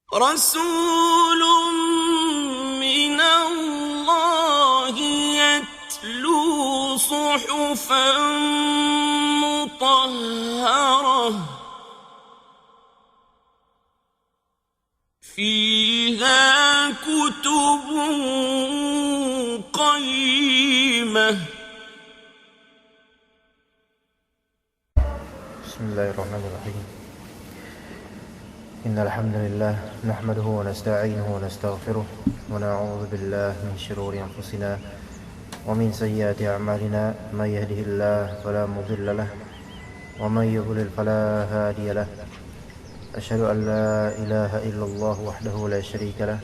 رسول من الله يتلو صحفا مطهرة فيها كتب قيمة. بسم الله الرحمن الرحيم. إن الحمد لله نحمده ونستعينه ونستغفره ونعوذ بالله من شرور أنفسنا ومن سيئات أعمالنا. من يهده الله فلا مضل له ومن يضلل فلا هادي له. أشهد أن لا إله إلا الله وحده لا شريك له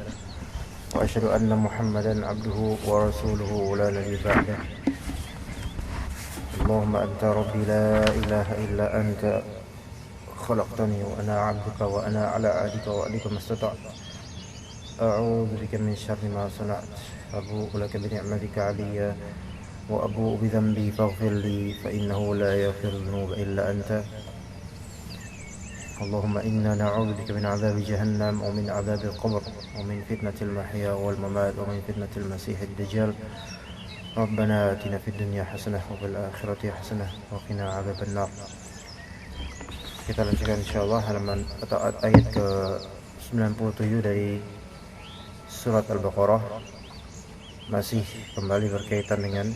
وأشهد أن محمدا عبده ورسوله لا نبي بعده. اللهم أنت ربي لا إله إلا أنت خلقتني وأنا عبدك وأنا على عهدك ووعدك ما استطعت. أعوذ بك من شر ما صنعت. أبوء لك بنعمتك علي وأبوء بذنبي فاغفر لي فإنه لا يغفر الذنوب إلا أنت. اللهم إنا نعوذ بك من عذاب جهنم ومن عذاب القبر ومن فتنة المحيا والممات ومن فتنة المسيح الدجال. ربنا آتنا في الدنيا حسنة وفي الآخرة حسنة وقنا عذاب النار. Kita lanjutkan insyaallah halaman atau ayat ke 97 dari surat Al-Baqarah. Masih kembali berkaitan dengan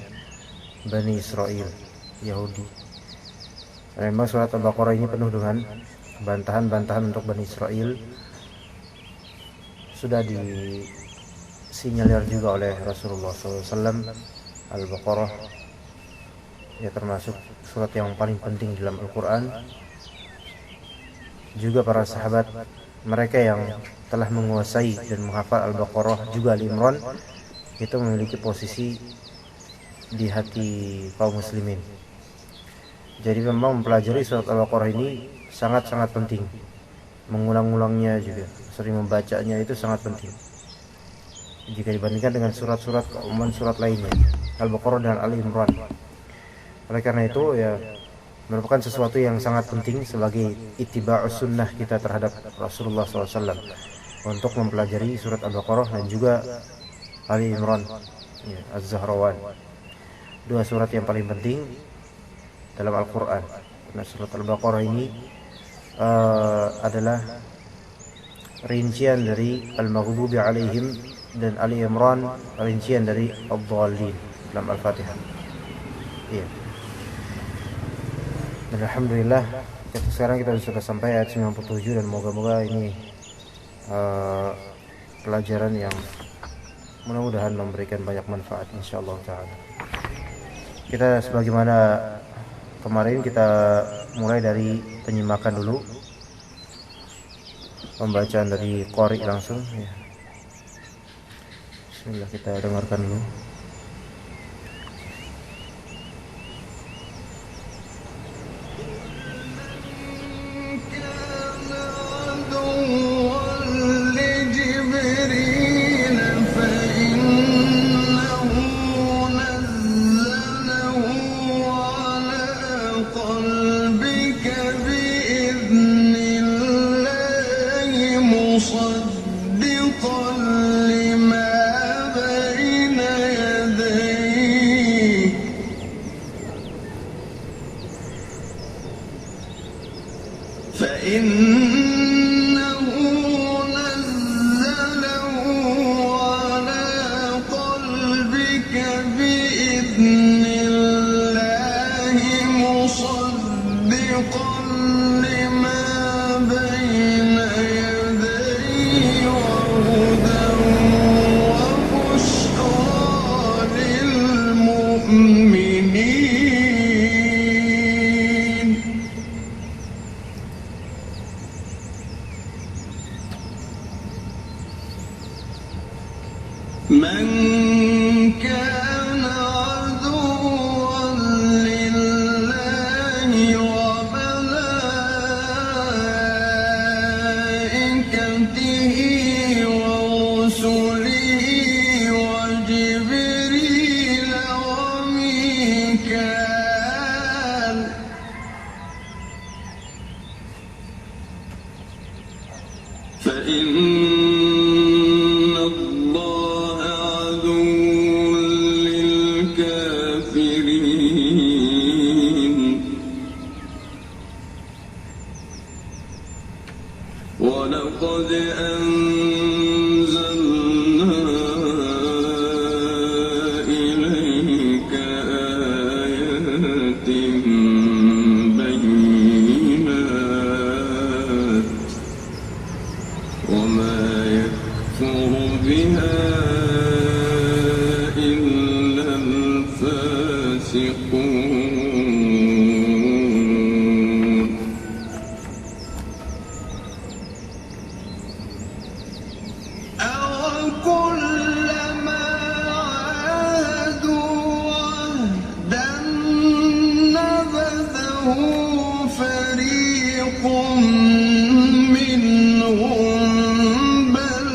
Bani Israel, Yahudi. Dan memang surat Al-Baqarah ini penuh dengan bantahan-bantahan untuk Bani Israel. Sudah disinyalir juga oleh Rasulullah SAW. Al-Baqarah ya termasuk surat yang paling penting dalam Al-Quran. Juga para sahabat mereka yang telah menguasai dan menghafal Al-Baqarah juga Al-Imran itu memiliki posisi di hati kaum muslimin. Jadi memang mempelajari surat Al-Baqarah ini sangat-sangat penting. Mengulang-ulangnya juga, sering membacanya itu sangat penting. Jika dibandingkan dengan surat-surat keumuman surat lainnya, Al-Baqarah dan Al-Imran. Oleh karena itu ya merupakan sesuatu yang sangat penting sebagai ittiba'us sunnah kita terhadap Rasulullah SAW untuk mempelajari surat Al-Baqarah dan juga Ali Imran, ya, Az-Zahrawan. Dua surat yang paling penting dalam Al-Quran. Karena surat Al-Baqarah ini adalah rincian dari Al-Maghdubi alaihim dan Ali Imran rincian dari Ad-Dhalin dalam Al-Fatihah. Iya. Dan alhamdulillah sekarang kita sudah sampai ayat 97 dan moga-moga ini pelajaran yang mudah-mudahan memberikan banyak manfaat insyaallah taala. Kita sebagaimana kemarin kita mulai dari penyimakan dulu, pembacaan dari qari langsung ya. Bismillah, kita dengarkan dulu. فإنه إن الله عدو للكافرين ولقد أنزلنا إليك آيات بينات وما يكفر بها إلا الفاسقون أَوَكُلَّمَا عَاهَدُوا عَهْدًا نَّبَذَهُ فَرِيقٌ مِّنْهُم بَلْ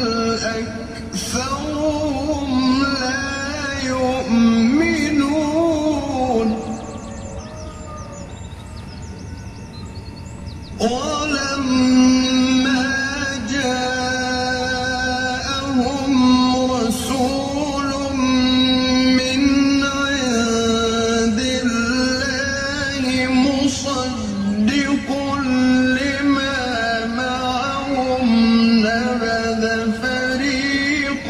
أَكْثَرُهُمْ لَا يُؤْمِنُونَ ولما جاءهم رسول من عند الله مصدق لما معهم نبذ فريق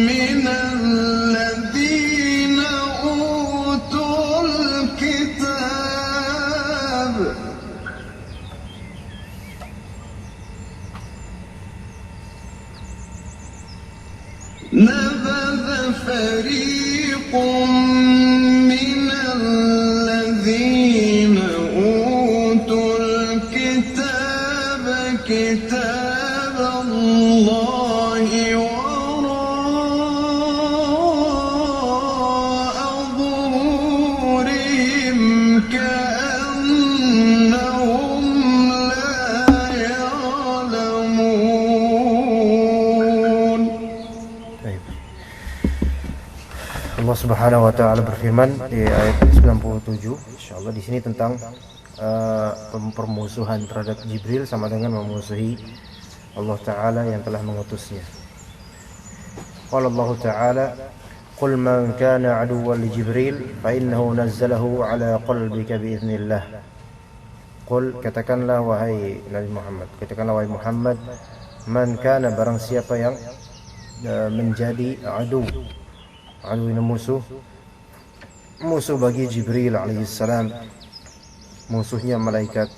من الذين أوتوا الكتاب نبذ فريق من الذين أوتوا الكتاب كتاب الله وراء ظهورهم كأنهم لا يعلمون. Allah Subhanahu wa taala berfirman di ayat 97, insyaallah di sini tentang permusuhan terhadap Jibril sama dengan memusuhi Allah taala yang telah mengutusnya. Qala Allah taala, "Qul man kana 'aduwwan li Jibril fa innahu nazzalahu 'ala qalbika bi idznillah." Qul, katakanlah wahai Nabi Muhammad, katakanlah wahai Muhammad, man kana, barang siapa yang menjadi adu ini musuh bagi Jibril alaihissalam, musuhnya malaikat.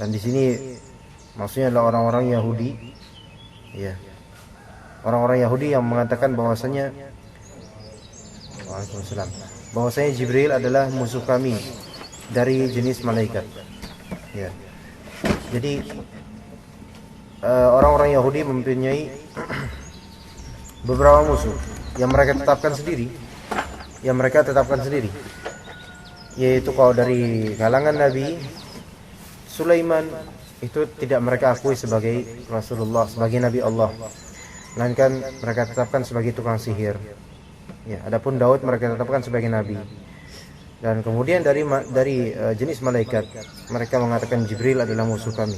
Dan di sini maksudnya adalah orang-orang Yahudi, ya, orang-orang Yahudi yang mengatakan bahwasanya, Waalaikumsalam, bahwasanya Jibril adalah musuh kami dari jenis malaikat. Ya, jadi orang-orang Yahudi mempunyai beberapa musuh yang mereka tetapkan sendiri, yaitu kalau dari kalangan Nabi Sulaiman itu tidak mereka akui sebagai Rasulullah, sebagai Nabi Allah, melainkan mereka tetapkan sebagai tukang sihir. Ya, adapun Daud mereka tetapkan sebagai nabi. Dan kemudian dari jenis malaikat mereka mengatakan Jibril adalah musuh kami.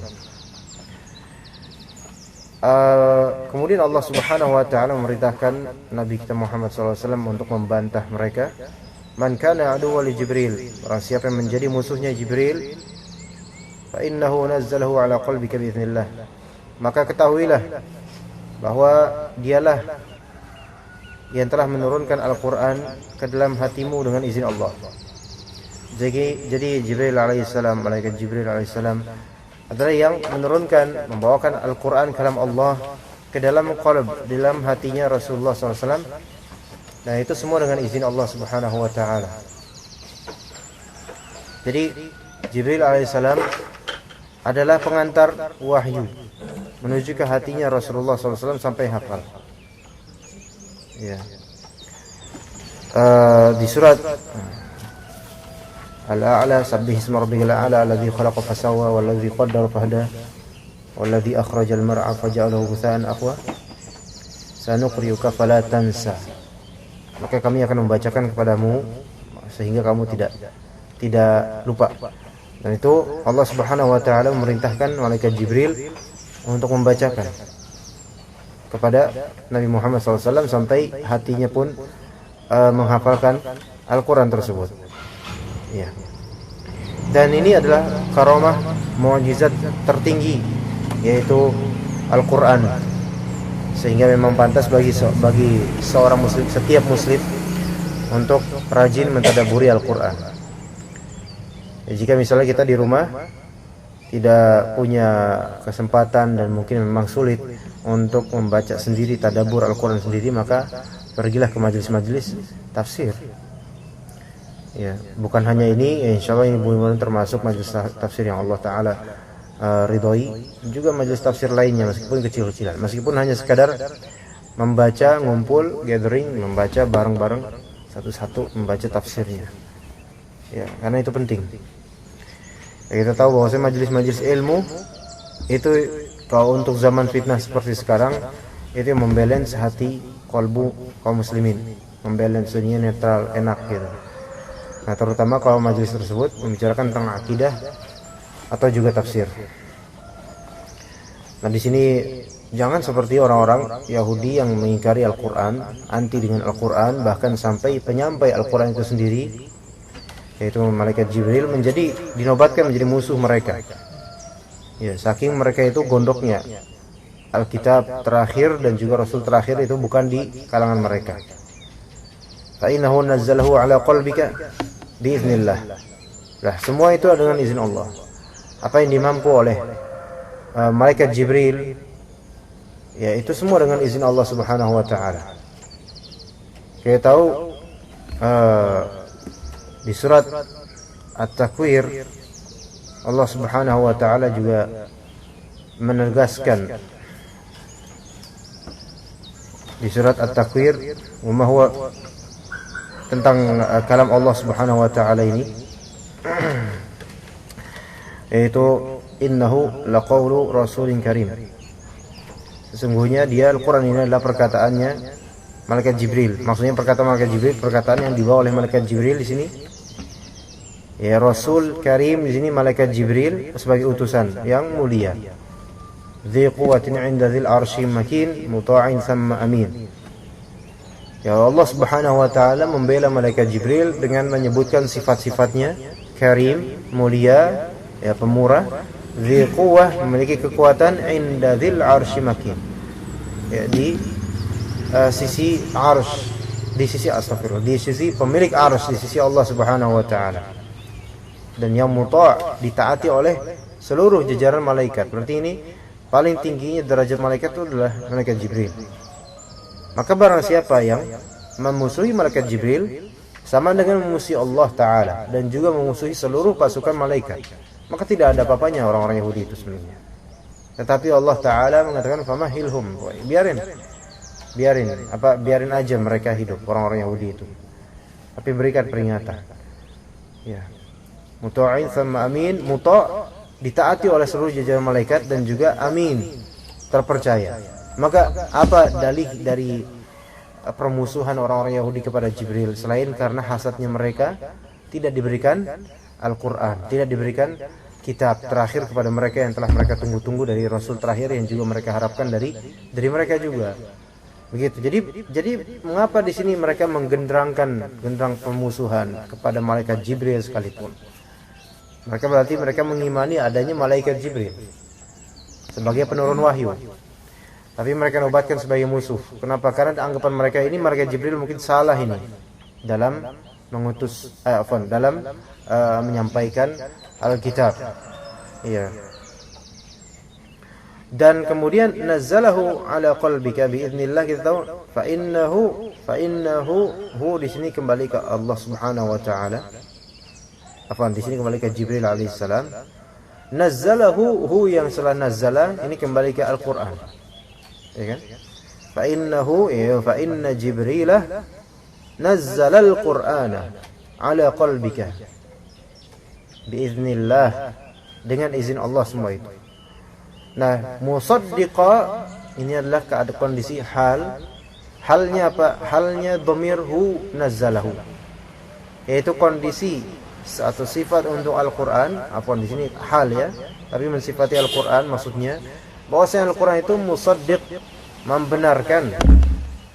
Kemudian Allah Subhanahu wa taala memerintahkan Nabi kita Muhammad SAW untuk membantah mereka. Man kana aduwwan li Jibril, orang siapa yang menjadi musuhnya Jibril, fa innahu nazzalahu ala qalbika bi idznillah, maka ketahuilah bahwa dialah yang telah menurunkan Al-Qur'an ke dalam hatimu dengan izin Allah. Jadi Jibril alaihissalam, malaikat Jibril alaihissalam adalah yang menurunkan, membawakan Al-Quran kalam Allah ke dalam qalb, dalam hatinya Rasulullah SAW. Nah, itu semua dengan izin Allah Subhanahu wa taala. Jadi Jibril alaihissalam adalah pengantar wahyu menuju ke hatinya Rasulullah SAW sampai hafal. Ya. Di surat Al-A'la, sabbih isma rabbikal a'la alladzi khalaqa fasawwa walladzi qaddara fahda walladzi akhrajal mar'a faja'alahu ghutha'an ahwa sanuqri'uka fala tansa. Maka kami akan membacakan kepadamu sehingga kamu tidak lupa. Dan itu Allah Subhanahu wa taala memerintahkan malaikat Jibril untuk membacakan kepada Nabi Muhammad SAW sampai hatinya pun menghafalkan Al-Quran tersebut. Ya. Dan ini adalah karamah mukjizat tertinggi, yaitu Al-Quran, sehingga memang pantas bagi seorang muslim, setiap muslim, untuk rajin mentadaburi Al-Quran. Ya, jika misalnya kita di rumah tidak punya kesempatan dan mungkin memang sulit untuk membaca sendiri, tadabbur Al-Quran sendiri, maka pergilah ke majelis-majelis tafsir. Ya, bukan hanya ini, ya, insya Allah ini benar-benar termasuk majelis tafsir yang Allah Ta'ala ridhoi, juga majelis tafsir lainnya meskipun kecil-kecilan, meskipun hanya sekadar membaca, ngumpul, gathering, membaca bareng-bareng satu-satu, membaca tafsirnya. Ya, karena itu penting. Ya, kita tahu bahwasanya majelis-majelis ilmu itu kalau untuk zaman fitnah seperti sekarang itu membalance hati kolbu kaum muslimin, membalance dunia netral, enak gitu. Nah, terutama kalau majelis tersebut membicarakan tentang akidah atau juga tafsir. Nah, di sini jangan seperti orang-orang Yahudi yang mengingkari Al-Quran, anti dengan Al-Quran, bahkan sampai penyampai Al-Quran itu sendiri, yaitu malaikat Jibril, dinobatkan menjadi musuh mereka. Ya, saking mereka itu gondoknya Alkitab terakhir dan juga Rasul terakhir itu bukan di kalangan mereka. Fa innahu nazzalahu ala qalbika biiznillah. Nah, semua itu dengan izin Allah. Apa yang dimampu oleh malaikat Jibril, ya itu semua dengan izin Allah Subhanahu wa taala. Kita tahu di surat At-Takwir Allah Subhanahu wa taala juga menegaskan di surat At-Takwir, wa huwa, tentang kalam Allah Subhanahu wa taala ini, yaitu innahu laqaulu rasulin karim. Sesungguhnya dia, Al-Quran ini adalah perkataannya malaikat Jibril. Maksudnya perkataan malaikat Jibril, perkataan yang dibawa oleh malaikat Jibril di sini. Ya, Rasul Karim di sini malaikat Jibril sebagai utusan yang mulia. Dzi quwwatin 'inda dzil 'arsy makin muta'in tsamma amin. Ya, Allah Subhanahu wa taala membela malaikat Jibril dengan menyebutkan sifat-sifatnya, Karim, mulia, ya pemurah, dzi quwwah, memiliki kekuatan, 'inda dzil 'arsy makin. Ya, di sisi arsy, di sisi pemilik arsy, di sisi Allah Subhanahu wa taala. Dan yang muta', ditaati oleh seluruh jajaran malaikat. Berarti ini paling tingginya derajat malaikat itu adalah malaikat Jibril. Maka barang siapa yang memusuhi malaikat Jibril sama dengan memusuhi Allah Ta'ala dan juga memusuhi seluruh pasukan malaikat, maka tidak ada apa-apanya orang-orang Yahudi itu sebenarnya. Tetapi Allah Ta'ala mengatakan famahilhum, biarin aja mereka hidup, orang-orang Yahudi itu, tapi berikan peringatan. Ya, muta'in sama amin, muta' ditaati oleh seluruh jajaran malaikat dan juga amin, terpercaya. Maka apa dalih dari permusuhan orang-orang Yahudi kepada Jibril selain karena hasadnya mereka tidak diberikan Al-Quran, tidak diberikan kitab terakhir kepada mereka yang telah mereka tunggu-tunggu dari Rasul terakhir yang juga mereka harapkan dari mereka juga. Begitu. Jadi mengapa di sini mereka menggendrang permusuhan kepada malaikat Jibril sekalipun? Berarti mereka mengimani adanya malaikat Jibril sebagai penurun wahyu. Tapi mereka nobatkan sebagai musuh. Kenapa? Karena anggapan mereka ini malaikat Jibril mungkin salah ini dalam mengutus dalam menyampaikan Alkitab. Iya. Dan kemudian nazzalahu ala qalbika biiznillah, kita tahu fa innahu di sini kembali ke Allah Subhanahu wa taala. Di sini kembali ke Jibril alaihissalam. Nazzalahu, hu yang setelah nazzala ini kembali ke Al-Qur'an. Ya kan? Fa inna Jibrilah nazzala al-Qur'ana ala qalbika biiznillah, dengan izin Allah semua itu. Nah, musaddiqa ini adalah keadaan kondisi halnya apa? Halnya dhamir hu nazzalahu, yaitu kondisi atau sifat untuk Al-Qur'an. Di sini hal ya, tapi mensifati Al-Qur'an maksudnya bahwasanya Al-Quran itu musaddiq, membenarkan,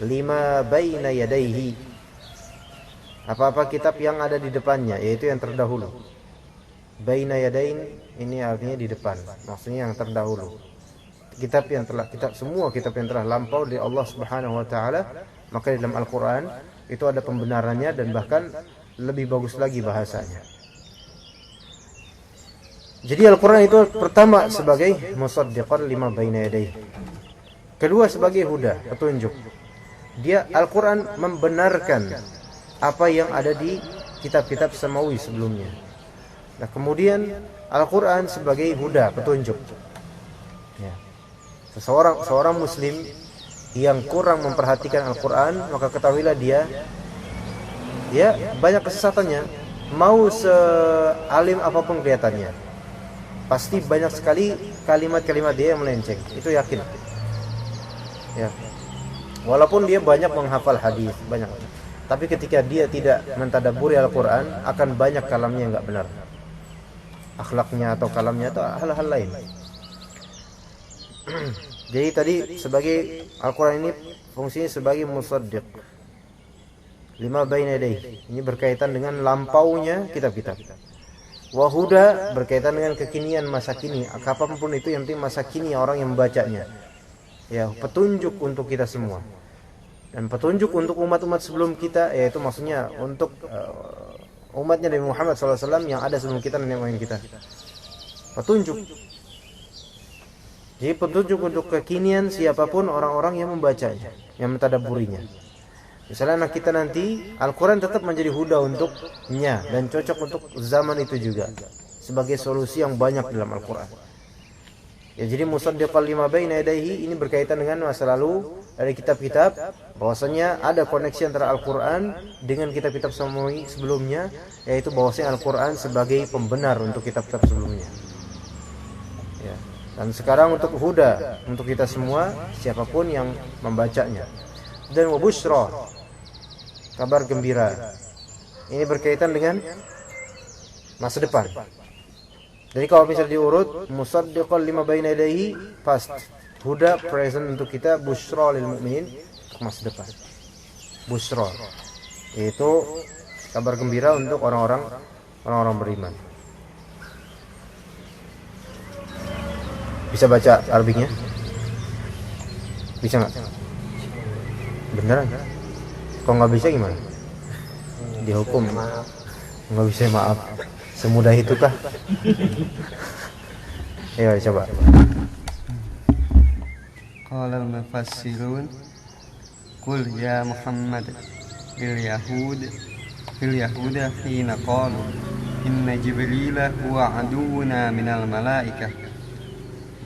lima baina yadaihi, apa-apa kitab yang ada di depannya, yaitu yang terdahulu. Baina yadain ini artinya di depan, maksudnya yang terdahulu. Semua kitab yang telah lampau dari Allah Subhanahu wa taala, maka di dalam Al-Quran itu ada pembenarannya dan bahkan lebih bagus lagi bahasanya. Jadi Al-Quran itu pertama sebagai musaddiqan lima baina yadayhi. Kedua sebagai huda, petunjuk. Dia Al-Quran membenarkan apa yang ada di kitab-kitab samawi sebelumnya. Nah, kemudian Al-Quran sebagai huda, petunjuk. Ya. Seorang muslim yang kurang memperhatikan Al-Quran, maka ketahuilah dia banyak kesesatannya. Mau sealim apapun kelihatannya, pasti banyak sekali kalimat-kalimat dia yang melenceng. Itu yakin. Ya. Walaupun dia banyak menghafal hadis, banyak. Tapi ketika dia tidak mentadabburi Al-Quran, akan banyak kalamnya yang enggak benar. Akhlaknya atau kalamnya atau hal-hal lain. Jadi tadi sebagai Al-Quran ini fungsinya sebagai musaddiq lima baina yadayhi. Ini berkaitan dengan lampaunya kitab-kitab. Wahuda berkaitan dengan kekinian masa kini, apapun itu yang penting masa kini orang yang membacanya. Ya, petunjuk untuk kita semua. Dan petunjuk untuk umat-umat sebelum kita, yaitu maksudnya untuk umatnya Nabi Muhammad SAW yang ada sebelum kita, nenek moyang kita. Petunjuk. Jadi petunjuk untuk kekinian siapapun orang-orang yang membacanya, yang mentadabburinya. Misalnya anak kita nanti, Al-Quran tetap menjadi huda untuknya dan cocok untuk zaman itu juga, sebagai solusi yang banyak dalam Al-Quran. Ya, jadi musaddiqan lima baina yadayhi ini berkaitan dengan masa lalu dari kitab-kitab, bahwasanya ada koneksi antara Al-Quran dengan kitab-kitab samawi sebelumnya, yaitu bahwasanya Al-Quran sebagai pembenar untuk kitab-kitab sebelumnya. Ya. Dan sekarang untuk huda untuk kita semua, siapapun yang membacanya. Dan wabushra, kabar gembira. Ini berkaitan dengan masa depan. Jadi kalau misalnya diurut, musaddiqan lima baina yadayhi past, huda present untuk kita, bushra lil mu'minin untuk masa depan. Bushra yaitu kabar gembira untuk orang-orang beriman. Bisa baca Arabiknya? Bisa nggak? Beneran? Kalau nggak bisa gimana? Dihukum? Nggak bisa, maaf. Semudah itu kah? Ayo coba. Qala al-mufassirun qul ya Muhammad fil yahuda hina qalu inna jibrila huwa aduwwuna minal malaikah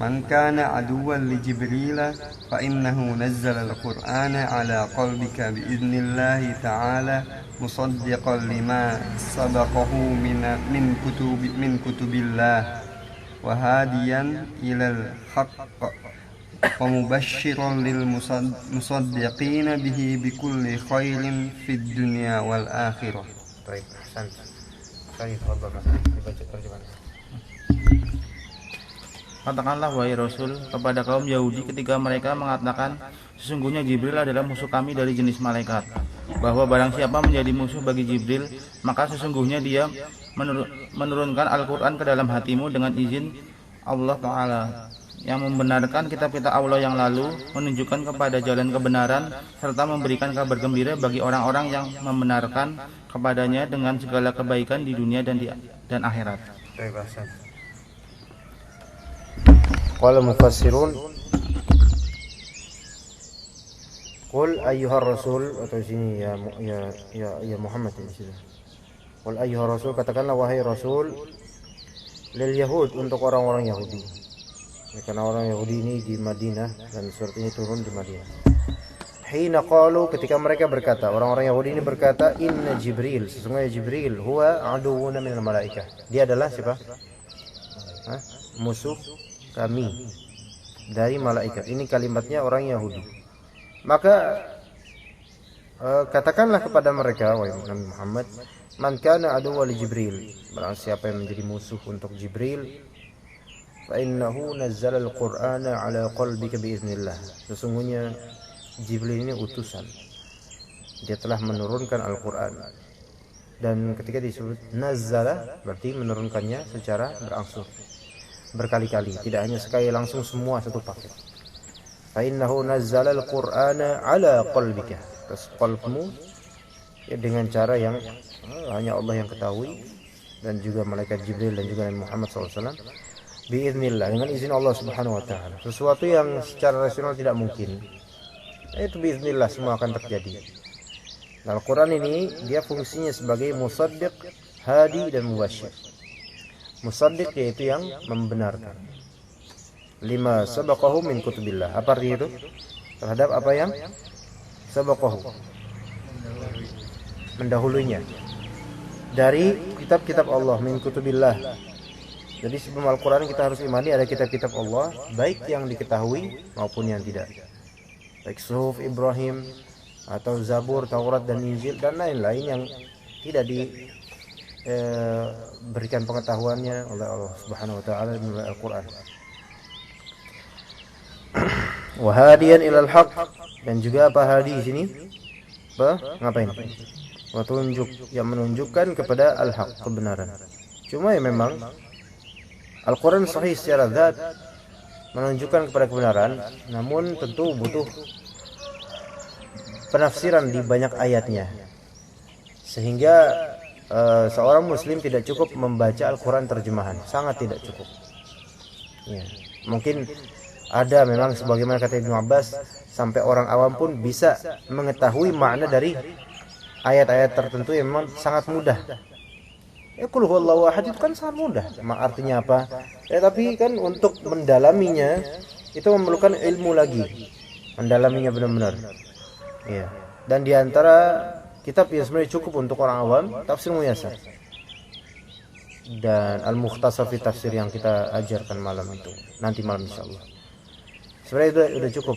man kana aduwwan li jibrila fa innahu nazzala al-qur'ana ala qalbika bi idnillahi ta'ala musaddiqan lima sabaqahu min kutubillah wa hadiyan ilal haqq wa mubasysyiran lil musaddiqina bihi bi kulli khairin fid dunya wal akhirah. Baik, santai. Sekali khotbah Mas, dibaca terjemahannya. Katakanlah wahai Rasul kepada kaum Yahudi ketika mereka mengatakan sesungguhnya Jibril adalah musuh kami dari jenis malaikat, bahwa barang siapa menjadi musuh bagi Jibril, maka sesungguhnya dia menurunkan Al-Quran ke dalam hatimu dengan izin Allah Ta'ala, yang membenarkan kitab-kitab Allah yang lalu, menunjukkan kepada jalan kebenaran, serta memberikan kabar gembira bagi orang-orang yang membenarkan kepadanya dengan segala kebaikan di dunia dan akhirat. Qala mufassirun qul ayyuhar rasul, atau sini ya Muhammad ini sudah. Qul ayyuhar rasul, katakanlah wahai Rasul, lil yahud, untuk orang-orang Yahudi. Karena orang Yahudi ini di Madinah dan surat ini turun di Madinah. Hina qalu, ketika mereka berkata, orang-orang Yahudi ini berkata, inna Jibril, sesungguhnya Jibril huwa aduwwuna minal malaikah. Dia adalah siapa? Musuh kami dari malaikat. Ini kalimatnya orang Yahudi. Maka katakanlah kepada mereka, wahai Nabi Muhammad, man kana aduwwa li Jibril, barang siapa yang menjadi musuh untuk Jibril, fa innahu nazzala al-Qur'ana 'ala qalbika biiznillah. Sesungguhnya Jibril ini utusan. Dia telah menurunkan Al-Qur'an. Dan ketika disebut nazzala berarti menurunkannya secara berangsur, berkali-kali, tidak hanya sekali langsung semua satu paket. Fa innahu nazzala al-Qur'ana 'ala qalbika. Terus qalbmu ya dengan cara yang hanya Allah yang ketahui, dan juga malaikat Jibril dan juga Nabi Muhammad SAW, biiznillah, dengan izin Allah Subhanahu wa taala. Sesuatu yang secara rasional tidak mungkin, itu biiznillah semua akan terjadi. Nah, Al-Quran ini dia fungsinya sebagai musaddiq, hadi, dan mubasyir. Musaddiq yaitu yang membenarkan. Lima sabaqahu min kutubillah. Apa artinya itu? Terhadap apa yang sabaqahu, mendahulunya dari kitab-kitab Allah, min kutubillah. Jadi sebelum Al-Quran kita harus imani ada kitab-kitab Allah, baik yang diketahui maupun yang tidak. Baik Suhuf Ibrahim atau Zabur, Taurat dan Injil dan lain-lain yang tidak diberikan pengetahuannya oleh Allah Subhanahu wa taala melalui Al-Qur'an. Wa hadiyan ilal haq, dan juga apa hadi di sini? Ngapain? Petunjuk, yang menunjukkan kepada al-haq, kebenaran. Cuma ya memang Al-Qur'an sahih secara zat menunjukkan kepada kebenaran, namun tentu butuh penafsiran di banyak ayatnya, sehingga seorang muslim tidak cukup membaca Al-Quran terjemahan, sangat tidak cukup ya. Mungkin ada memang sebagaimana kata Ibnu Abbas, sampai orang awam pun bisa mengetahui makna dari ayat-ayat tertentu yang memang sangat mudah. Ya qul huwallahu ahad itu kan sangat mudah, artinya apa ya, tapi kan untuk mendalaminya itu memerlukan ilmu lagi, mendalaminya benar-benar. Ya. Dan diantara kitab yang sebenarnya cukup untuk orang awam, Tafsir Muyassar dan Al-Mukhtasar fi Tafsir yang kita ajarkan malam itu, nanti malam insyaallah. Sebenarnya itu sudah cukup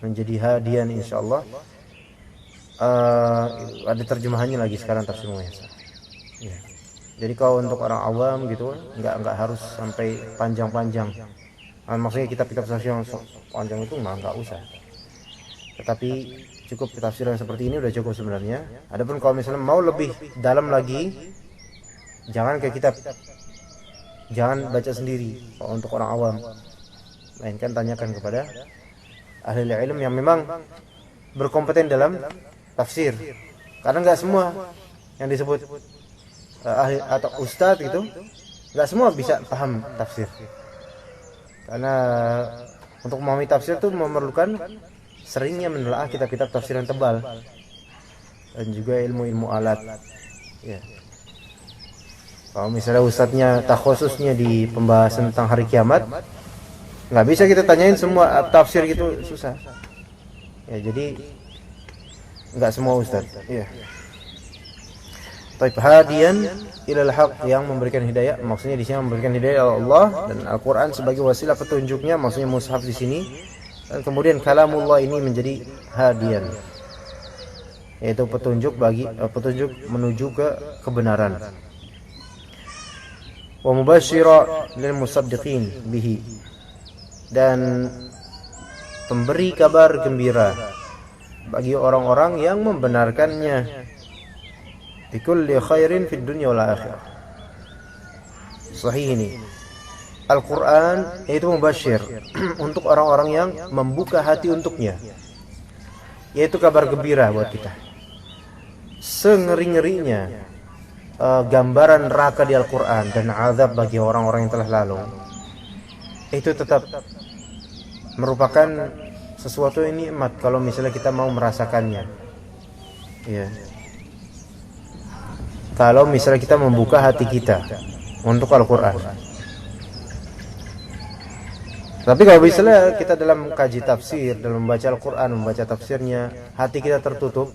menjadi hadian insyaallah. Ada terjemahannya lagi sekarang Tafsir Muyassar. Ya. Jadi kalau untuk orang awam gitu, enggak harus sampai panjang-panjang. Maksudnya kitab-kitab tafsir yang panjang itu enggak usah. Tetapi cukup tafsiran seperti ini udah cukup sebenarnya. Adapun kalau misalnya mau lebih dalam lagi, jangan ke kitab, jangan baca sendiri kalau untuk orang awam, melainkan tanyakan kepada ahli ilmu yang memang berkompeten dalam tafsir. Karena nggak semua yang disebut ahli atau ustadz itu, nggak semua bisa paham tafsir. Karena untuk memahami tafsir itu memerlukan seringnya menelaah kitab-kitab tafsir yang tebal dan juga ilmu-ilmu alat ya. Kalau misalnya ustadznya takhususnya di pembahasan tentang hari kiamat, nggak bisa kita tanyain semua tafsir gitu, susah ya. Jadi nggak semua ustadz ya. Taib hadian ilal haq, yang memberikan hidayah, maksudnya di sini memberikan hidayah Allah, dan Al-Quran sebagai wasilah petunjuknya, maksudnya mushaf di sini. Dan kemudian kalamullah ini menjadi hadian, yaitu petunjuk petunjuk menuju ke kebenaran. Wa mubashshira lil musaddiqin bihi, dan pemberi kabar gembira bagi orang-orang yang membenarkannya. Bi kulli khairin fid dunya wal akhirah. Sahih ini. Al-Quran yaitu mubasyir untuk orang-orang yang membuka hati untuknya, yaitu kabar gembira buat kita. Sengeri-ngerinya gambaran neraka di Al-Quran dan azab bagi orang-orang yang telah lalu, itu tetap merupakan sesuatu yang nikmat kalau misalnya kita mau merasakannya ya. Kalau misalnya kita membuka hati kita untuk Al-Quran. Tapi kalau misalnya kita dalam kaji tafsir, dalam membaca Al-Quran, membaca tafsirnya, hati kita tertutup,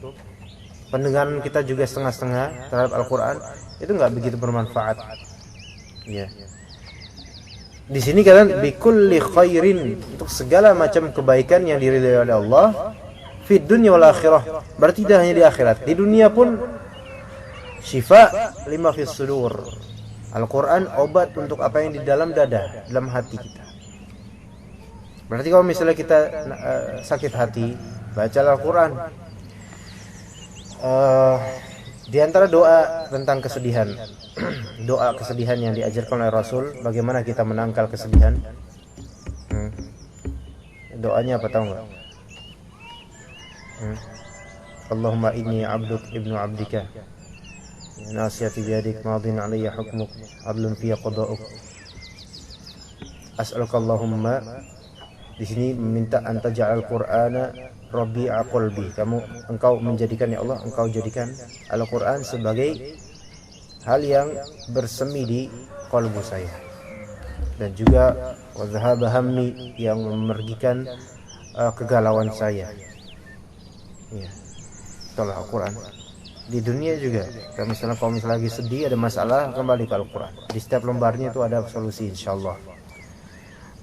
pendengaran kita juga setengah-setengah terhadap Al-Quran, itu nggak begitu bermanfaat. Ya. Di sini kalian bikulli khairin, untuk segala macam kebaikan yang diridhai oleh Allah, fid dunya wal akhirah, berarti tidak hanya di akhirat, di dunia pun syifa lima fis sudur, Al-Quran obat untuk apa yang di dalam dada, dalam hati kita. Berarti kalau misalnya kita sakit hati, baca Al-Quran. Di antara doa tentang kesedihan, doa kesedihan yang diajarkan oleh Rasul, bagaimana kita menangkal kesedihan? Doanya apa tahu nggak? Allahumma inni abduk ibnu abdika, nasiyati biyadik, madin alayya hukmuk, adlun fiyya qada'uk. As'aluka Allahumma, di sini meminta anta ja'al Qur'ana Rabi'a qalbi. Engkau menjadikan, ya Allah, engkau jadikan Al-Quran sebagai hal yang bersemi di qalbu saya, dan juga wa dhahaba hammi, yang memergikan kegalauan saya. Ya, itulah Al-Quran. Di dunia juga, kalau misalnya lagi sedih, ada masalah, kembali ke Al-Quran. Di setiap lembarnya itu ada solusi, insyaallah.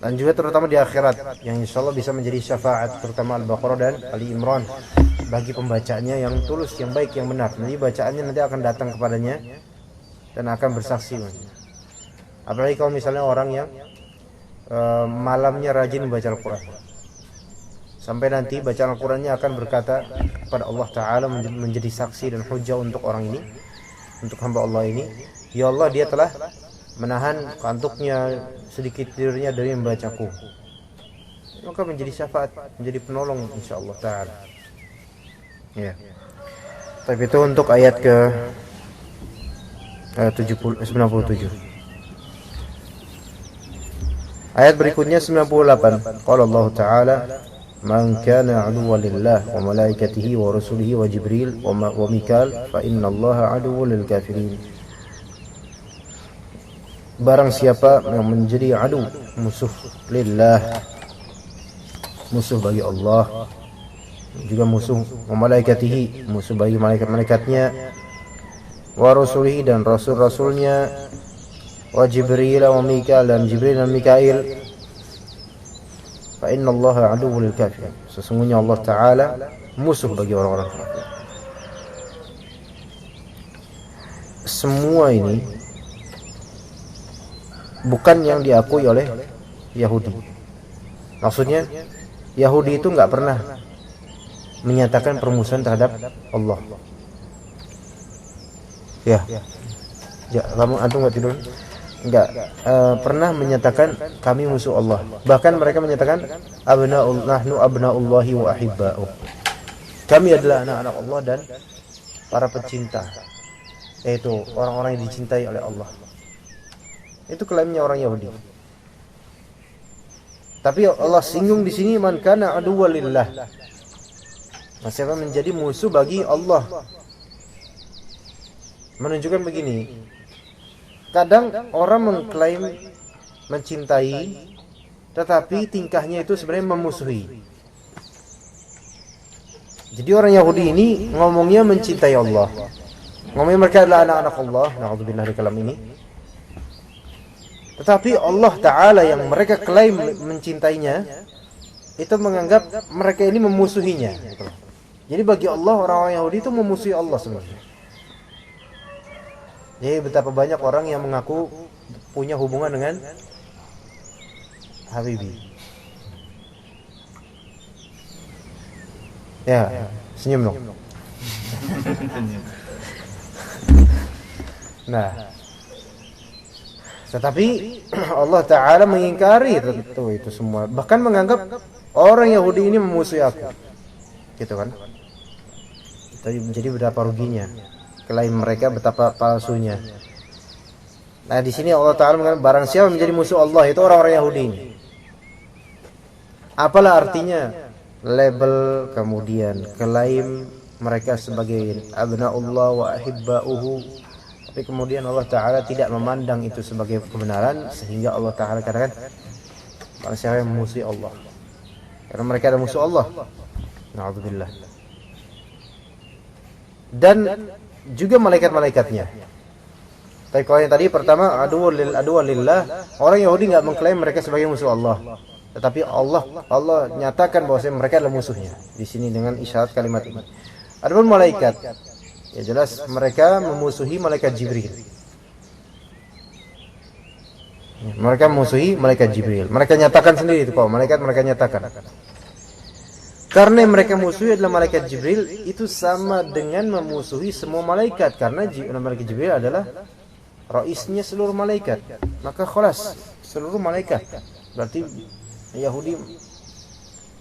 Dan juga terutama di akhirat, yang insyaallah bisa menjadi syafaat, terutama Al-Baqarah dan Ali Imran, bagi pembacanya yang tulus, yang baik, yang benar. Nanti bacaannya nanti akan datang kepadanya dan akan bersaksi. Apalagi kalau misalnya orang yang malamnya rajin membaca Al-Quran, sampai nanti bacaan Al-Qurannya akan berkata kepada Allah Ta'ala, menjadi saksi dan hujah untuk orang ini, untuk hamba Allah ini, ya Allah, dia telah menahan kantuknya, sedikit tidurnya dari membacaku. Maka menjadi syafaat, menjadi penolong insyaallah ta'ala. Ya. Tapi itu untuk ayat ke 97. Ayat berikutnya 98. Qala Allah Ta'ala, "Man kana 'aduwwan lillah wa malaikatihi wa rusulihi wa Jibril wa Mikal fa innallaha 'aduwwun lil kafirin." Barang siapa yang menjadi adu, musuh lillah, musuh bagi Allah, juga musuh malaikatihi, musuh bagi malaikat-malaikatnya, wa rasulihi, dan rasul-rasulnya, wa Jibril wa Mikail, dan Jibril dan Mikail, fa innallaha aduwwul lil kafirin. Sesungguhnya Allah Ta'ala musuh bagi orang-orang kafir. Semua ini bukan yang diakui oleh Yahudi. Maksudnya Yahudi itu nggak pernah menyatakan permusuhan terhadap Allah. Ya, kamu antum nggak tidur? Nggak pernah menyatakan kami musuh Allah. Bahkan mereka menyatakan nahnu abnaullahi wa ahibba'u. Kami adalah anak-anak Allah dan para pecinta, yaitu orang-orang yang dicintai oleh Allah. Itu klaimnya orang Yahudi. Tapi Allah singgung di sini, man kana aduwwan lillah. Siapa menjadi musuh bagi Allah. Menunjukkan begini, kadang orang mengklaim mencintai, tetapi tingkahnya itu sebenarnya memusuhi. Jadi orang Yahudi ini ngomongnya mencintai Allah, ngomongnya mereka adalah anak-anak Allah, na'udzubillah dari kalam ini. Tetapi Allah Ta'ala yang mereka klaim mencintainya, itu menganggap mereka ini memusuhinya. Jadi bagi Allah, orang-orang Yahudi itu memusuhi Allah sebenarnya. Jadi betapa banyak orang yang mengaku punya hubungan dengan Habibi. Ya, senyum dong. Nah, tetapi Allah Ta'ala mengingkari tentu itu semua. Bahkan menganggap orang Yahudi ini memusuhi aku, gitu kan. Jadi betapa ruginya klaim mereka, betapa palsunya. Nah di sini Allah Ta'ala mengatakan barang siapa menjadi musuh Allah, itu orang-orang Yahudi ini. Apalah artinya label, kemudian klaim mereka sebagai abna'ullah wa ahibba'uhu, tapi kemudian Allah Ta'ala tidak memandang itu sebagai kebenaran, sehingga Allah Ta'ala katakan barang siapa yang memusuhi Allah, karena mereka adalah musuh Allah. Na'udzubillah. Dan juga malaikat-malaikatnya. Tapi kalau yang tadi pertama aduwwan lillah, orang Yahudi enggak mengklaim mereka sebagai musuh Allah, tetapi Allah nyatakan bahwa mereka adalah musuhnya di sini dengan isyarat kalimat ini. Adapun malaikat, ya jelas mereka memusuhi malaikat Jibril. Mereka memusuhi malaikat Jibril. Mereka nyatakan sendiri itu, malaikat mereka nyatakan. Karena mereka musuhi adalah malaikat Jibril, itu sama dengan memusuhi semua malaikat, karena malaikat Jibril adalah raisnya seluruh malaikat. Maka khalas seluruh malaikat. Berarti Yahudi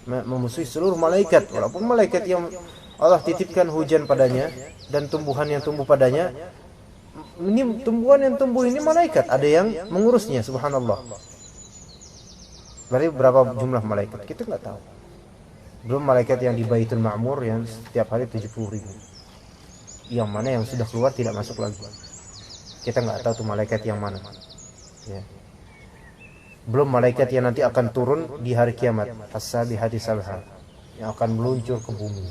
memusuhi seluruh malaikat, walaupun malaikat yang Allah titipkan hujan padanya dan tumbuhan yang tumbuh padanya. Ini tumbuhan yang tumbuh ini malaikat, ada yang mengurusnya, subhanallah. Berarti berapa jumlah malaikat? Kita nggak tahu. Belum malaikat yang di Baitul Ma'mur yang setiap hari 70.000. Yang mana yang sudah keluar tidak masuk lagi. Kita nggak tahu tuh malaikat yang mana. Ya. Belum malaikat yang nanti akan turun di hari kiamat, as-sabihati sabha, yang akan meluncur ke bumi.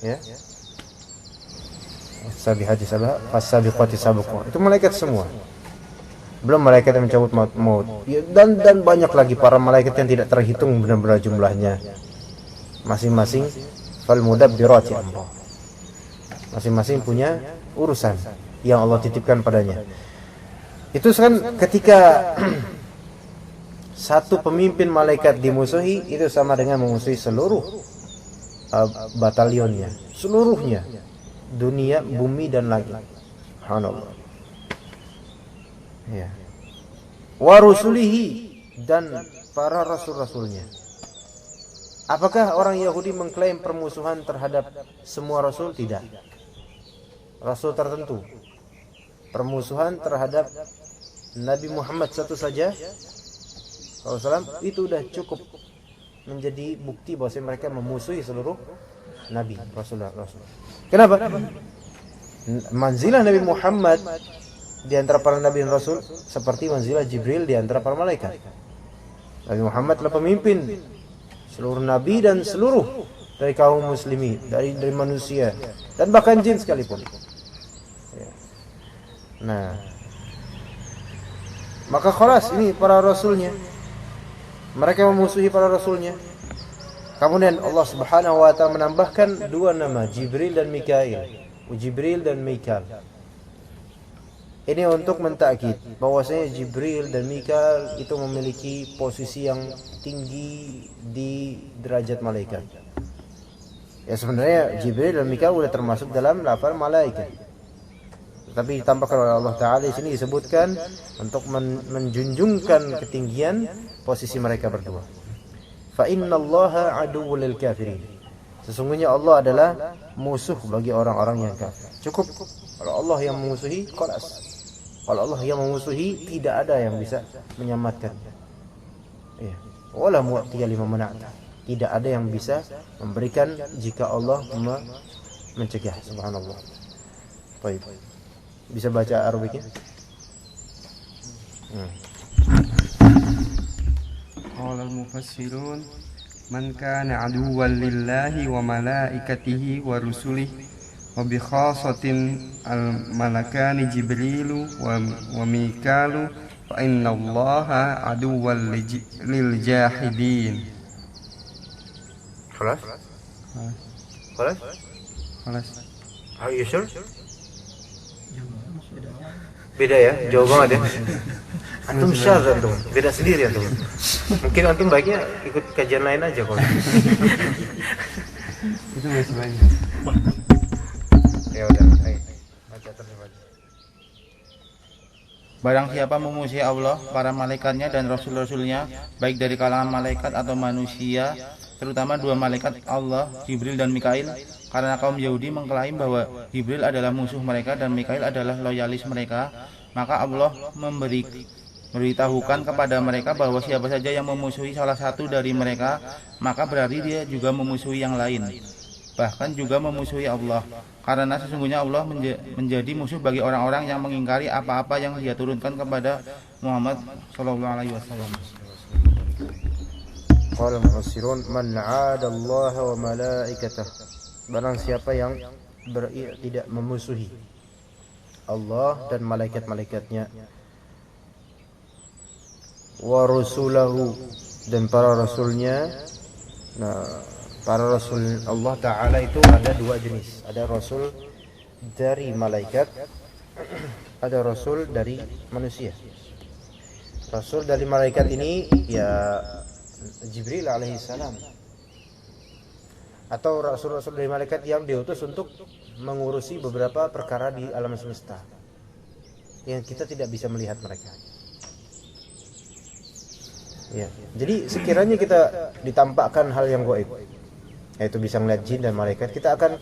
Ya. As-sabihati sabha, as-sabiqati sabqa. Itu malaikat semua. Belum malaikat yang mencabut maut. Ya, dan banyak lagi para malaikat yang tidak terhitung benar-benar jumlahnya. Masing-masing fal mudabbirati amra. Masing-masing punya urusan yang Allah titipkan padanya. Itu kan ketika satu pemimpin malaikat dimusuhi, itu sama dengan memusuhi seluruh batalionnya, seluruhnya, dunia, bumi dan langit. Subhanallah. Ya. Wa rusulihi, dan para rasul-rasulnya. Apakah orang Yahudi mengklaim permusuhan terhadap semua rasul? Tidak. Rasul tertentu. Permusuhan terhadap Nabi Muhammad satu saja SAW itu sudah cukup menjadi bukti bahwa mereka memusuhi seluruh Nabi, Rasul. Kenapa? Manzilah Nabi Muhammad di antara para Nabi dan Rasul seperti manzilah Jibril di antara para malaikat. Nabi Muhammad adalah pemimpin seluruh Nabi dan seluruh dari kaum muslimin, dari manusia dan bahkan jin sekalipun. Nah, maka khalas ini para rasulnya, mereka memusuhi para rasulnya. Kemudian Allah Subhanahu wa taala menambahkan dua nama, Jibril dan Mikail. Jibril dan Mikail. Ini untuk mentakkid bahwasanya Jibril dan Mikail itu memiliki posisi yang tinggi di derajat malaikat. Ya sebenarnya Jibril dan Mikail sudah termasuk dalam lafaz malaikat. Tapi ditambahkan oleh Allah Ta'ala di sini disebutkan untuk menjunjungkan ketinggian posisi mereka berdua. Fa innallaha aduwwul lil kafirin. Sesungguhnya Allah adalah musuh bagi orang-orang yang kafir. Cukup kalau Allah yang memusuhi, khalas. Kalau Allah yang memusuhi, tidak ada yang bisa menyamatkan. Ya. Wala mu'tiya lima mana'ta. Tidak ada yang bisa memberikan jika Allah mencegah. Subhanallah. Baik. Bisa baca Arabiknya? Qala al-mufassirun man kana aduwwan lillahi wa malaikatihi wa rusulihi wa bi khasatin al-malakani Jibrilu wa Mikalu fa inna Allaha aduwwan lil jahidin. Khalas? Khalas? Khalas. Are you sure? Beda ya, jauh banget ya. Antum syaz antum, beda sendiri antum. Mungkin antum baiknya ikut kajian lain aja kalau. Itu masih banyak. Ya udah, ayo. Baca terjemah. Barang siapa memusuhi Allah, para malaikatnya dan rasul-rasulnya, baik dari kalangan malaikat atau manusia, terutama dua malaikat Allah, Jibril dan Mikail, karena kaum Yahudi mengklaim bahwa Jibril adalah musuh mereka dan Mikail adalah loyalis mereka, maka Allah memberitahukan kepada mereka bahwa siapa saja yang memusuhi salah satu dari mereka, maka berarti dia juga memusuhi yang lain, bahkan juga memusuhi Allah, karena sesungguhnya Allah menjadi musuh bagi orang-orang yang mengingkari apa-apa yang dia turunkan kepada Muhammad sallallahu alaihi wasallam. Qala al-mufassirun man 'ada Allah wa malaikatahu. Barang siapa yang tidak memusuhi Allah dan malaikat-malaikatnya, wa rusulahu, dan para rasulnya. Nah, para rasul Allah Ta'ala itu ada dua jenis. Ada rasul dari malaikat, ada rasul dari manusia. Rasul dari malaikat ini ya Jibril alaihissalam, atau rasul-rasul dari malaikat yang diutus untuk mengurusi beberapa perkara di alam semesta yang kita tidak bisa melihat mereka. Ya, jadi sekiranya kita ditampakkan hal yang gaib, yaitu bisa melihat jin dan malaikat, kita akan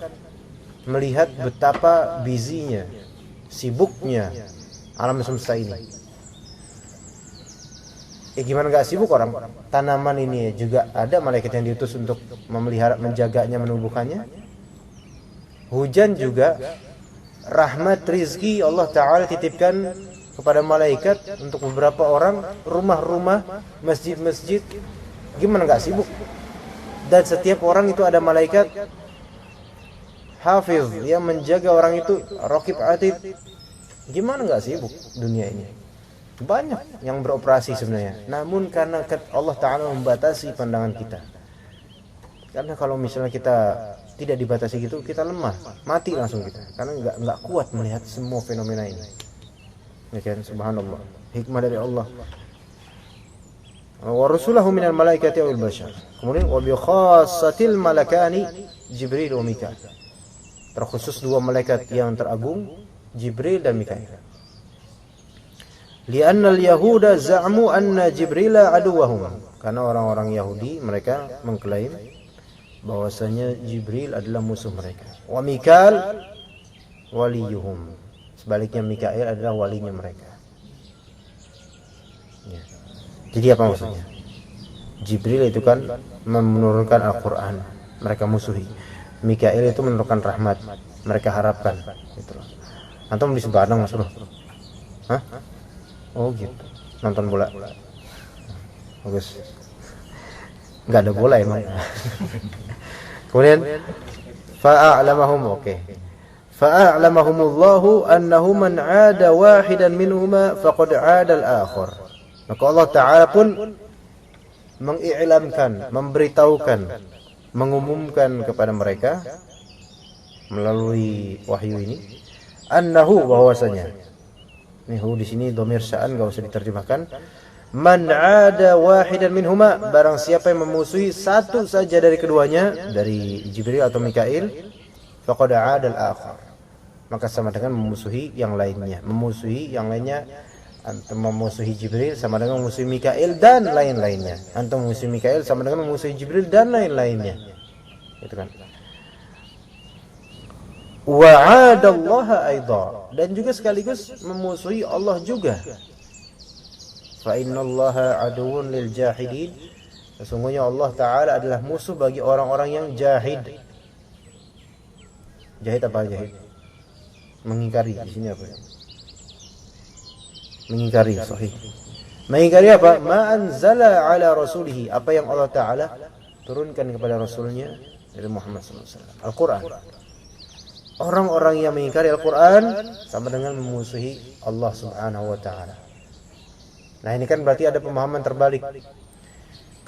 melihat betapa busynya, sibuknya alam semesta ini. Gimana gak sibuk orang? Tanaman ini juga ada malaikat yang diutus untuk memelihara, menjaganya, menumbuhkannya. Hujan juga, rahmat, rizki Allah Ta'ala titipkan kepada malaikat untuk beberapa orang, rumah-rumah, masjid-masjid. Gimana gak sibuk? Dan setiap orang itu ada malaikat hafiz yang menjaga orang itu, raqib atid. Gimana gak sibuk dunia ini? Banyak yang beroperasi sebenarnya. Namun karena Allah Ta'ala membatasi pandangan kita. Karena kalau misalnya kita tidak dibatasi gitu, kita lemah, mati langsung kita. Karena nggak kuat melihat semua fenomena ini. Ya kan, subhanallah. Hikmah dari Allah. Wa rusulahu minal malaikati wal bashar. Kemudian wa bi khassatil malakani Jibril wa Mikail. Terkhusus dua malaikat yang teragung, Jibril dan Mikail. Li'anna al-yahuda za'mu anna Jibrila aduwahum. Karena orang-orang Yahudi mereka mengklaim bahwasanya Jibril adalah musuh mereka. Wa Mikail waliyuhum. Sebaliknya Mikail adalah walinya mereka. Ya. Jadi apa maksudnya? Jibril itu kan menurunkan Al-Quran, mereka musuhi. Mikail itu menurunkan rahmat, mereka harapkan. Gitu. Antum di Sebarang Mas Bro? Hah? Oh gitu. Nonton bola. Bagus. Enggak ada bola emang. Kemudian fa'a'lamahum, oke. Fa'a'lamahumullahu annahu man 'ada wahidan minhuma faqad 'ada al-akhar. Maka Allah Ta'ala pun mengiklamkan, memberitahukan, mengumumkan kepada mereka melalui wahyu ini annahu, bahwasanya ini hu di sini dhamir sya'an, enggak usah diterjemahkan. Man 'ada wahidan minhuma, barang siapa yang memusuhi satu saja dari keduanya, dari Jibril atau Mikail, faqad 'ada al-akhar, maka sama dengan memusuhi yang lainnya. Memusuhi yang lainnya, antum memusuhi Jibril sama dengan memusuhi Mikail dan lain-lainnya. Antum memusuhi Mikail sama dengan memusuhi Jibril dan lain-lainnya. Itu kan. Wa 'adallaha aidha, dan juga sekaligus memusuhi Allah juga. Fa innallaha aduwwun lil jahidin. Sesungguhnya Allah Ta'ala adalah musuh bagi orang-orang yang jahid. Jahid apa jahid? Mengingkari. Di sini apa? Mengingkari, sahih. Mengingkari apa? Ma anzala ala rasulihi, apa yang Allah Ta'ala turunkan kepada rasulnya dari Muhammad SAW, Al-Quran. Orang-orang yang mengingkari Al-Quran sama dengan memusuhi Allah Subhanahu wa Ta'ala. Nah ini kan berarti ada pemahaman terbalik.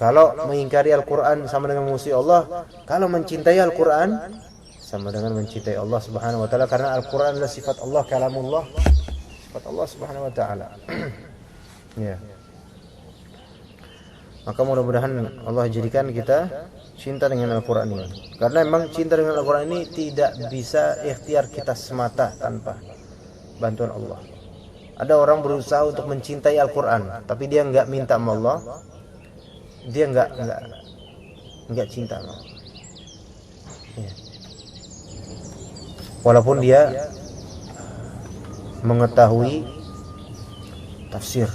Kalau mengingkari Al-Quran sama dengan memusuhi Allah, kalau mencintai Al-Quran sama dengan mencintai Allah Subhanahu wa Ta'ala, karena Al-Quran adalah sifat Allah, kalamullah, sifat Allah Subhanahu wa Ta'ala. Ya. Maka mudah-mudahan Allah jadikan kita cinta dengan Al-Quran ini. Karena memang cinta dengan Al-Quran ini tidak bisa ikhtiar kita semata tanpa bantuan Allah. Ada orang berusaha untuk mencintai Al-Quran, tapi dia enggak minta sama Allah, dia enggak cinta sama Allah. Ya. Walaupun dia mengetahui tafsir,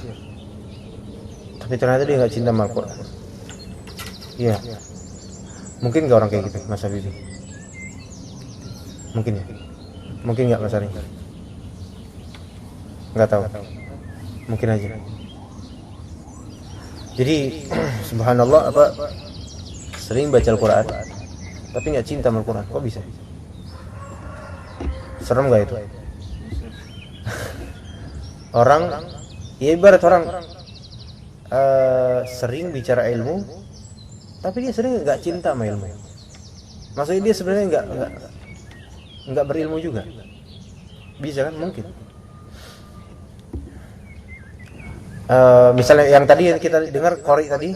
tapi ternyata dia enggak cinta sama Al-Quran. Iya. Mungkin enggak orang kayak gitu, Mas Habibie? Mungkin ya? Mungkin enggak Mas Ari? Enggak tahu. Mungkin aja. Jadi subhanallah, apa sering baca Al-Quran tapi enggak cinta sama Al-Quran. Kok bisa? Serem enggak itu? Orang ya ibarat orang sering bicara ilmu tapi dia sering enggak cinta sama ilmu. Maksudnya dia sebenarnya enggak berilmu juga. Bisa kan? Mungkin. Misalnya yang tadi yang kita dengar qori tadi,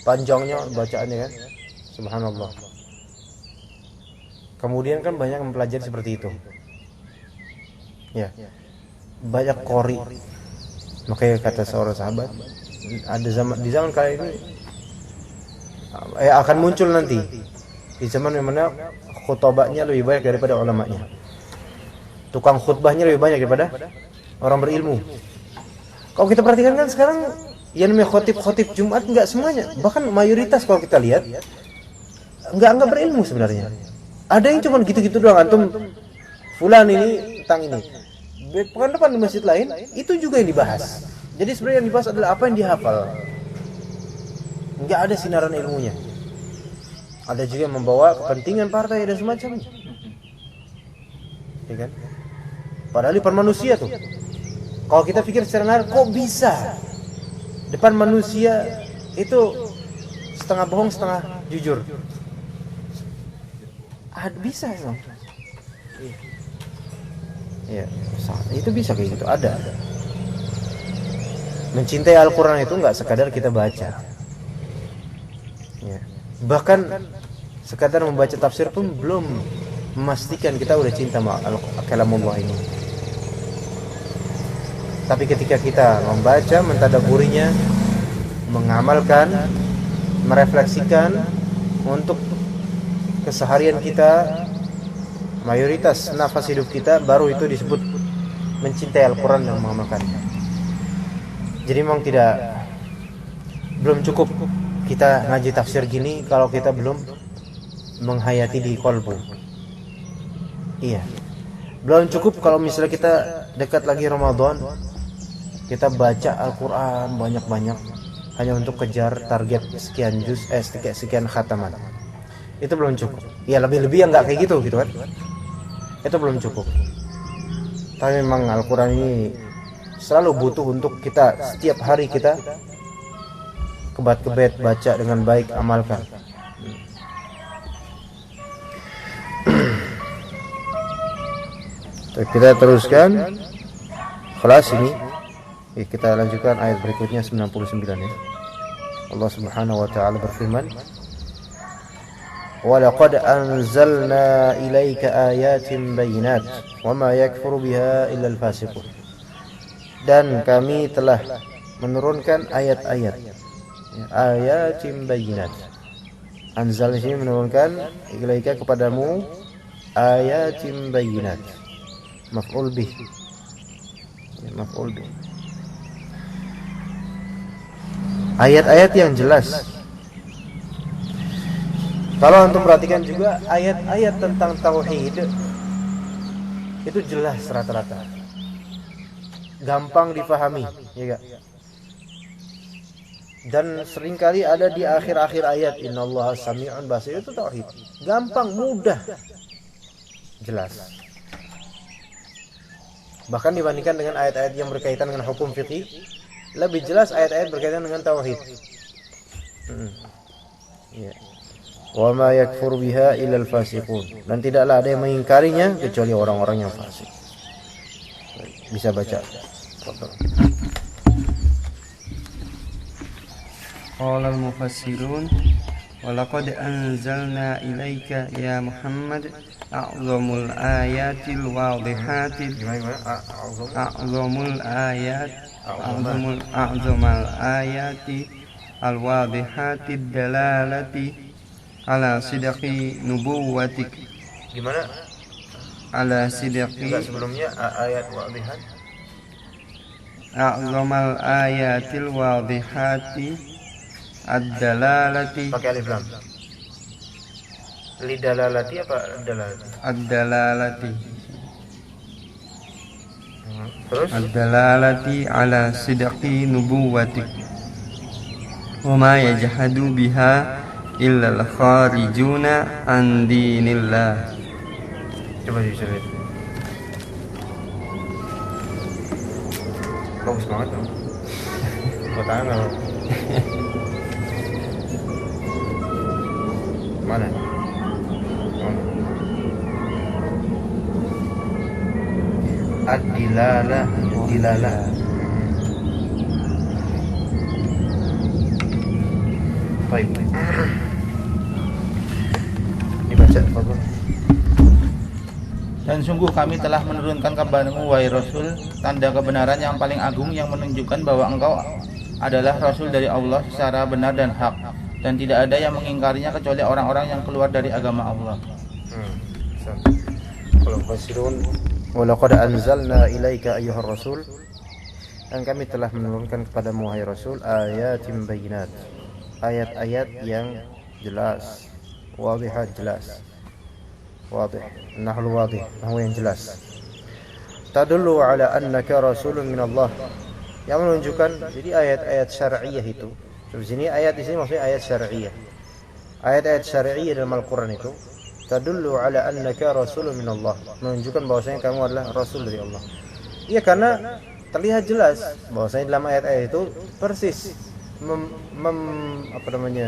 panjangnya bacaannya kan, subhanallah. Kemudian kan banyak mempelajari seperti itu, ya, banyak qori. Makanya kata seorang sahabat, ada di zaman kali ini akan muncul nanti di zaman yang mana khutbahnya lebih banyak daripada ulamanya, tukang khutbahnya lebih banyak daripada orang berilmu. Kalau kita perhatikan kan sekarang yang namanya khotib Jumat nggak semuanya, bahkan mayoritas kalau kita lihat nggak berilmu sebenarnya. Ada yang cuma gitu-gitu doang, antum fulan ini tentang ini. Pekan depan di masjid lain itu juga yang dibahas. Jadi sebenarnya yang dibahas adalah apa yang dihafal. Nggak ada sinaran ilmunya. Ada juga yang membawa kepentingan partai dan semacamnya. Ya kan? Padahal depan manusia tuh. Kalau kita pikir secara nalar, kok bisa depan manusia itu setengah bohong setengah jujur? Bisa dong. Iya, itu bisa kayak gitu, ada. Mencintai Al-Quran itu nggak sekadar kita baca. Ya. Bahkan sekadar membaca tafsir pun belum memastikan kita udah cinta sama kalamullah ini. Tapi ketika kita membaca, mentadaburinya, mengamalkan, merefleksikan untuk keseharian kita, mayoritas nafas hidup kita, baru itu disebut mencintai Al-Quran dan mengamalkannya. Jadi memang belum cukup kita ngaji tafsir gini kalau kita belum menghayati di qalbu. Iya, belum cukup kalau misalnya kita dekat lagi Ramadan, kita baca Al-Quran banyak-banyak hanya untuk kejar target sekian juz, sekian khataman. Itu belum cukup. Ya lebih-lebih yang nggak kayak gitu kan. Itu belum cukup. Tapi memang Al-Quran ini selalu butuh untuk kita setiap hari kita kebat-kebet baca dengan baik, amalkan. Kita teruskan kelas ini. Kita lanjutkan ayat berikutnya 99 ya. Allah Subhanahu wa taala berfirman, وَلَقَدْ أَنزَلْنَا إِلَيْكَ آيَاتٍ بَيِّنَاتٍ وَمَا يَكْفُرُ بِهَا إِلَّا الْفَاسِقُونَ. Dan kami telah menurunkan ayat-ayat, ayatin bayyinat. Anzal ini menurunkan ilaika kepadamu ayatin bayyinat. Maf'ul bih. Maf'ul bih. Ayat-ayat yang jelas. Kalau antum perhatikan juga ayat-ayat tentang tauhid itu jelas rata-rata, gampang dipahami, ya gak? Dan seringkali ada di akhir-akhir ayat innallaha sami'un basir, itu tauhid, gampang, mudah, jelas. Bahkan dibandingkan dengan ayat-ayat yang berkaitan dengan hukum fikih, lebih jelas ayat-ayat berkaitan dengan tauhid. Ya. Wa ma yakfur biha illal fasiqun. Dan tidaklah ada yang mengingkarinya kecuali orang-orang yang fasik. Bisa baca. Qala al-mufassirun wa laqad anzalna ilaika ya Muhammad a'zamul ayatil wadihatil a'zamal ayati al-wadihatid dalalati ala sidqi nubuwatik. Gimana? Ala sidqi. Enggak, sebelumnya ayat wadihat. A'zamal ayatil wadihati ad-dalalati. Pakai alif lam. Lidalalati apa dalalati? Ad-dalalati. Terus? Ad-dalalati ala sidqi nubuwatik. Wa ma yajhadu biha illal kharijuna an dinillah. Coba bisa lihat. Bagus banget dong. Buat tangan kalau mana? Ad-dilalah, dilalah. Baik. Ini baca apa? Dan sungguh kami telah menurunkan kepadamu wahai Rasul tanda kebenaran yang paling agung yang menunjukkan bahwa engkau adalah Rasul dari Allah secara benar dan hak, dan tidak ada yang mengingkarinya kecuali orang-orang yang keluar dari agama Allah. Kalau fasirun walaqad anzalna ilaika ayyuhar rasul, dan kami telah menurunkan kepadamu wahai Rasul ayatin bayyinat, ayat-ayat yang jelas, wadihat jelas, wadih, nahlu wadih, nahu yang jelas. Tadullu ala annaka rasulun min Allah, yang menunjukkan, jadi ayat-ayat syar'iyah itu. Di sini ayat di sini maksudnya ayat syar'iyah. Ayat-ayat syar'iyah dalam Al-Qur'an itu tadullu ala annaka rasulun min Allah, menunjukkan bahwasanya kamu adalah rasul dari Allah. Iya, karena terlihat jelas bahwasanya dalam ayat-ayat itu persis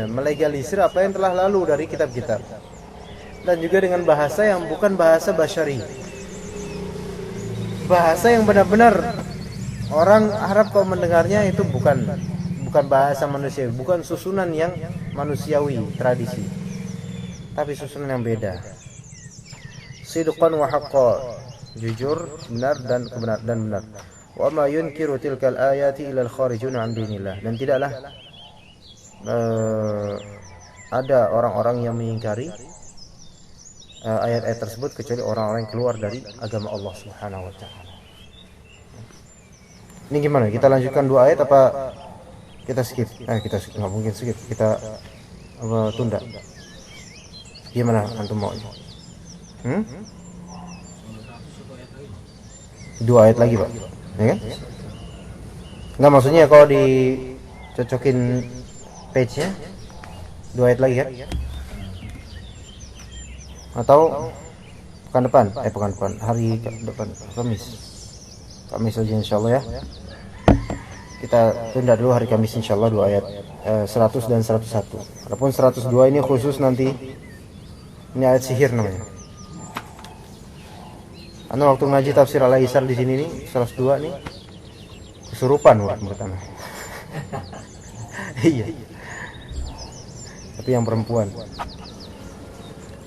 melegalisir apa yang telah lalu dari kitab-kitab, dan juga dengan bahasa yang bukan bahasa basyari, bahasa yang benar-benar orang Arab kalau mendengarnya itu bukan bahasa manusia, bukan susunan yang manusiawi tradisi, tapi susunan yang beda. Sidqan wa haqqan, jujur, benar dan benar. Wa ma yunkiru tilkal ayati ila al-kharijun an dinillah, dan tidaklah ada orang-orang yang mengingkari ayat-ayat tersebut kecuali orang-orang yang keluar dari agama Allah Subhanahu wa taala. Ini gimana? Kita lanjutkan 2 ayat apa kita skip? Kita skip, nggak mungkin skip. Kita tunda. Gimana antum mau? 2 ayat lagi, Pak. Ya kan? Enggak, maksudnya kalau dicocokin page-nya 2 ayat lagi kan? Atau pekan depan, hari depan, Kamis aja insyaallah ya. Kita tunda dulu hari Kamis insyaallah 2 ayat 100 dan 101. Adapun 102 ini khusus nanti, ini ayat sihir namanya. Anda waktu ngaji tafsir Al-Aisar di sini nih 102 nih kesurupan menurut Anda. Iya. Tapi yang perempuan.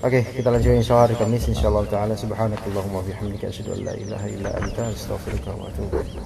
Oke, kita lanjut insyaallah hari Kamis insyaallah taala. Subhanakallahumma wa bihamdika asyhadu an la ilaha illa anta astaghfiruka wa atubu ilaik.